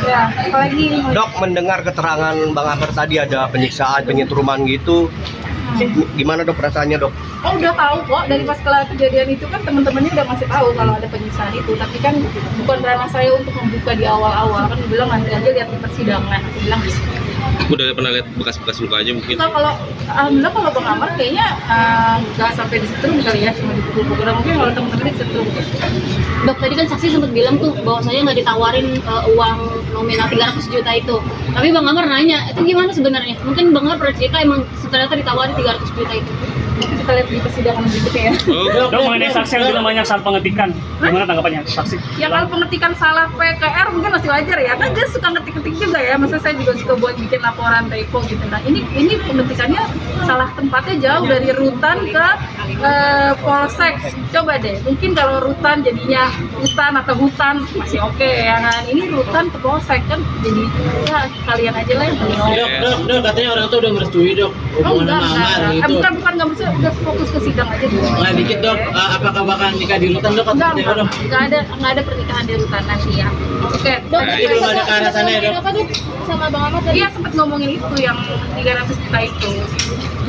Ya, apalagi Dok, mendengar keterangan Bang Amar tadi ada penyiksaan, penyetruman gitu. Gimana dok perasaannya dok? oh udah tahu kok dari pas kejadian itu kan teman-temannya udah masih tahu kalau ada penyiksaan itu, tapi kan bukan ranah saya untuk membuka di awal-awal, kan bilang nanti aja lihat di persidangan, aku bilang gitu. Udah pernah lihat bekas-bekas lukanya mungkin? Nah, kalau alhamdulillah kalau Bang Amar kayaknya nggak sampai disetrum kali ya, cuma dipukul-pukul. Mungkin kalau teman-teman disetrum. Dok, tadi kan saksi sempat bilang tuh bahwa saya nggak ditawarin uang nominal 300 juta itu. Tapi Bang Amar nanya, itu gimana sebenarnya? Mungkin Bang Amar pernah cerita emang ternyata ditawarin 300 juta itu. Kita lihat di persidangan berikutnya ya. Dok, mengenai saksi yang bilang banyak salah pengetikan, gimana tanggapannya saksi? Ya kalau pengetikan salah PKR mungkin masih wajar ya, kan dia suka ngetik-ngetik juga ya. Maksudnya saya juga suka buat bikin laporan typo gitu. Nah ini pengetikannya salah tempatnya jauh dari rutan ke polsek. Coba deh, mungkin kalau rutan jadinya hutan atau hutan masih oke ya kan. Ini rutan ke polsek kan, jadi ya kalian aja lah yang tahu. Dok, katanya orang tuh udah merestui dok Oh hubungan enggak, sama Amar gitu. bukan nggak maksudnya udah fokus ke sidang aja dulu. Nah, dikit dok, apakah bakal nikah di rutan dok? Enggak, Atau dok? nggak ada pernikahan di rutan nanti ya. Oke, Dok, Jadi belum ada ke arah sana ya dok? apa, Dok? Sama Bang Amar tadi? dia sempat ngomongin itu yang 300 juta itu.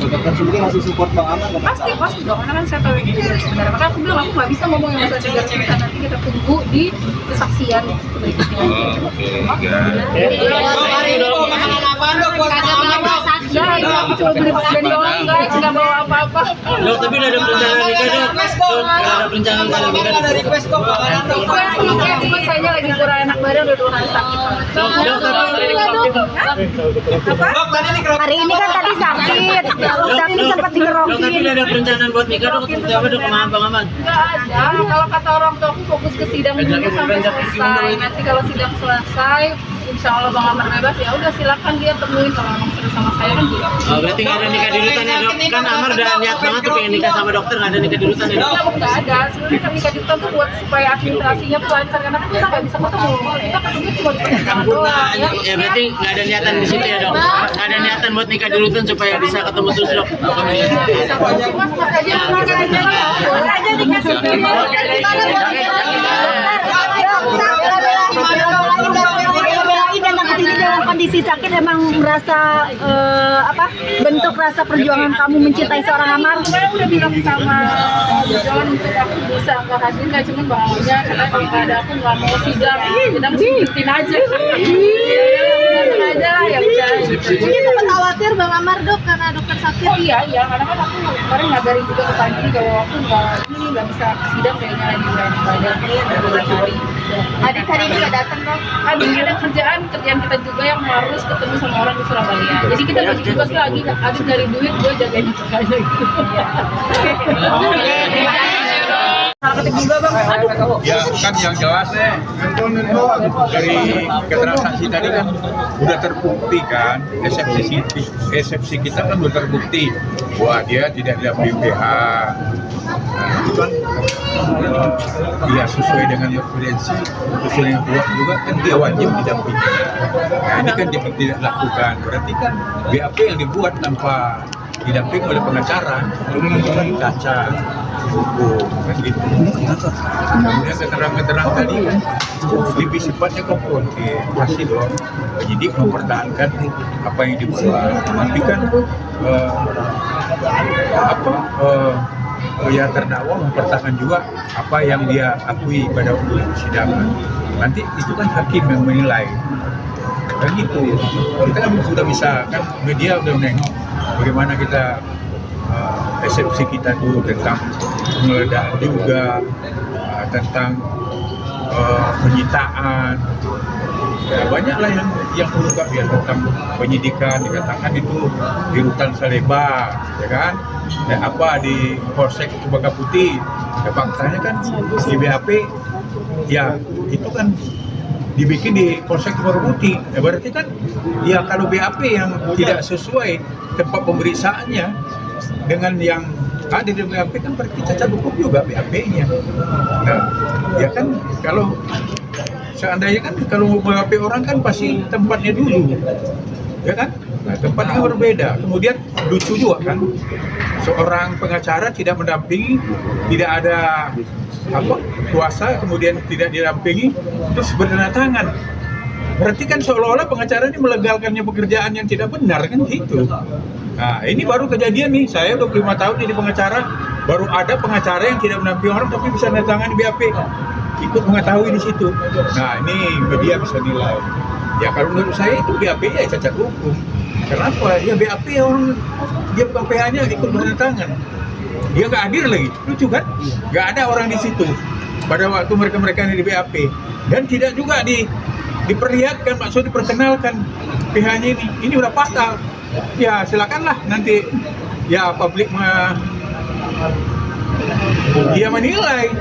Dokter sendiri masih support Bang Amar nggak? Pasti dong, karena kan saya tahu ini juga sebenarnya. Maka aku bilang aku nggak bisa ngomong yang masalah 300 juta, nanti kita tunggu di kesaksian berikutnya. Oke. Hari ini dok. Kagak bawa saksi. Enggak, aku cuma beli persen doang, nggak bawa apa-apa. Dok, tapi udah ada perencanaan nikah dok. Dok, udah ada perencanaan kali nikah. Cuma saya lagi kurang enak badan, udah 2 hari sakit. Dok, Hari ini kan tadi sakit sempat Dok, tapi dikerokin. udah ada perencanaan buat nikah dok. Seperti apa dok sama Bang Amar? Nggak ada. Kalau kata orang tua aku fokus ke sidang dulu sampai selesai. Nanti kalau sidang selesai, insya Allah Bang Amar bebas ya udah silakan dia temuin kalau emang seru sama saya kan juga. Oh, berarti nggak ada nikah di rutan ya dok? Kan Amar udah niat banget tuh pengen nikah sama dokter, nggak ada nikah di rutan ya dok? Nggak ada. Sebenarnya kan nikah di rutan tuh buat supaya administrasinya tuh lancar karena kan kita nggak bisa ketemu. Kita ketemu cuma di pernikahan doang ya. Ya berarti nggak ada niatan di situ ya dok? Nggak ada niatan buat nikah di rutan supaya bisa ketemu terus dok? Mas aja makan aja lah. Boleh aja dikasih Dalam kondisi sakit emang merasa bentuk rasa perjuangan kamu mencintai seorang Amar. Saya udah bilang sama John untuk aku bisa nggak hadir nggak cuma bawanya karena kalau nggak ada aku nggak mau sidang kita mesti ikutin aja aja lah ya udah. Mungkin sempat khawatir Bang Amar dok karena dokter sakit. Oh iya karena kan aku kemarin ngabarin juga ke Panji kalau aku nggak bisa sidang kayaknya lagi nggak badan beberapa hari. Adik hari ini nggak datang dok. Aduh ada kerjaan kita juga yang harus ketemu sama orang di Surabaya. Jadi kita bagi tugas lagi, habis dari duit gue jagain kerjanya gitu. Salah ketik juga bang. Aduh. Ya kan yang jelas dari keterangan saksi tadi kan udah terbukti kan eksepsi kita kan udah terbukti bahwa dia tidak didampingi PH. Nah, itu kan dia sesuai dengan jurisprudensi, sesuai dengan kuat juga kan dia wajib didampingi. Nah ini kan dia tidak lakukan, berarti kan BAP yang dibuat tanpa didampingi oleh pengacara itu kan cacat hukum kan gitu. Kemudian keterangan tadi kan lebih sifatnya konfrontir, pasti dong penyidik mempertahankan apa yang dibuat, tapi kan ya terdakwa mempertahankan juga apa yang dia akui pada waktu persidangan. Nanti itu kan hakim yang menilai. Kan gitu. Kita kan sudah bisa kan media udah menengok bagaimana kita eksepsi kita dulu tentang penggeledahan juga, tentang penyitaan. Ya, banyaklah yang terungkap ya tentang penyidikan, dikatakan itu di rutan Saleba, ya kan? Dan apa di Polsek Cempaka Putih, ya faktanya kan di BAP, ya itu kan dibikin di Polsek Cempaka Putih. Ya berarti kan, ya kalau BAP yang tidak sesuai tempat pemeriksaannya dengan yang ada di BAP kan berarti cacat hukum juga BAP-nya. Nah, ya kan kalau seandainya kan kalau BAP orang kan pasti tempatnya dulu, ya kan? Nah, tempatnya berbeda. Kemudian lucu juga kan, seorang pengacara tidak mendampingi, tidak ada kuasa, kemudian tidak didampingi, terus bertanda tangan. Berarti kan seolah-olah pengacara ini melegalkannya pekerjaan yang tidak benar kan gitu. Nah ini baru kejadian nih, saya 25 tahun jadi pengacara, baru ada pengacara yang tidak menampilkan orang tapi bisa menandatangani BAP, ikut mengetahui di situ. Nah ini media bisa nilai. Ya kalau menurut saya itu BAP ya cacat hukum. Kenapa? Ya BAP orang dia bukan PH-nya ikut menandatangan. Dia nggak hadir lagi, lucu kan? Nggak ada orang di situ pada waktu mereka ini di BAP, dan tidak juga diperlihatkan, maksudnya diperkenalkan PH-nya ini udah fatal. Ya silakanlah nanti ya publik dia menilai.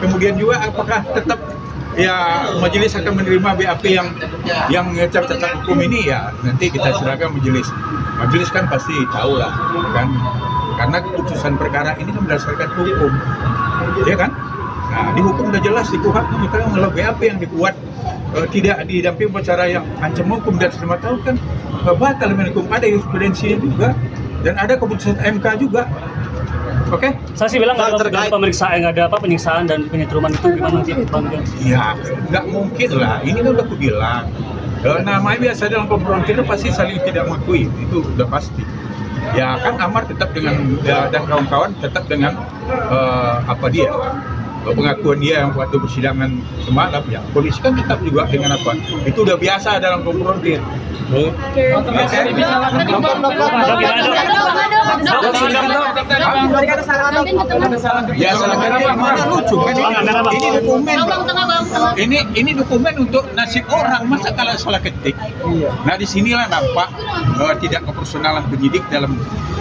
Kemudian juga apakah tetap ya majelis akan menerima BAP yang cacat hukum ini, ya nanti kita silakan majelis. Majelis kan pasti tahu lah kan, karena keputusan perkara ini kan berdasarkan hukum, ya kan? Nah di hukum udah jelas di KUHP mengatakan kalau BAP yang dibuat tidak didampingi pengacara yang ancam hukum dan 5 tahun kan batal hukum, ada jurisprudensinya juga dan ada keputusan MK juga. Oke? Saksi bilang ada pemeriksaan, ada apa penyiksaan dan penyetruman itu gimana sih Bang? Ya nggak mungkin lah, ini kan udah aku bilang. Namanya biasa dalam konfrontasi pasti saling tidak mengakui, itu udah pasti. Ya kan Amar tetap dengan dan kawan-kawan tetap dengan pengakuan dia yang waktu persidangan semalam, ya polisi kan tetap juga dengan apa, itu udah biasa dalam konfrontasi. Ya salahnya mana lucu kan ini dokumen. Ini dokumen untuk nasib orang, masa kalau salah ketik. Nah disinilah nampak tidak keprofesionalan penyidik dalam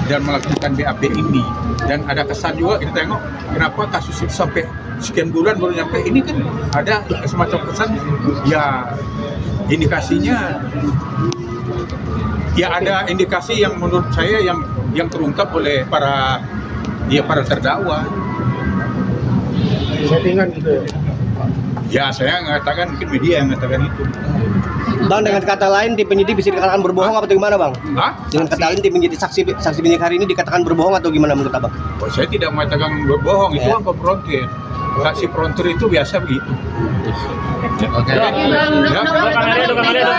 melakukan BAP ini, dan ada kesan juga kita tengok kenapa kasus itu sampai sekian bulan baru nyampe. Ini kan ada semacam kesan ya indikasinya. Ya ada indikasi yang menurut saya yang terungkap oleh para terdakwa. Settingan gitu. Ya saya mengatakan, mungkin media yang mengatakan itu. Bang, dengan kata lain tim penyidik bisa dikatakan berbohong atau gimana Bang? Hah? Dengan kata lain tim penyidik saksi penyidik hari ini dikatakan berbohong atau gimana menurut Abang? Oh, saya tidak mengatakan berbohong, itu kan konfrontir. Saksi frontir itu biasa begitu. Oke. Kamera.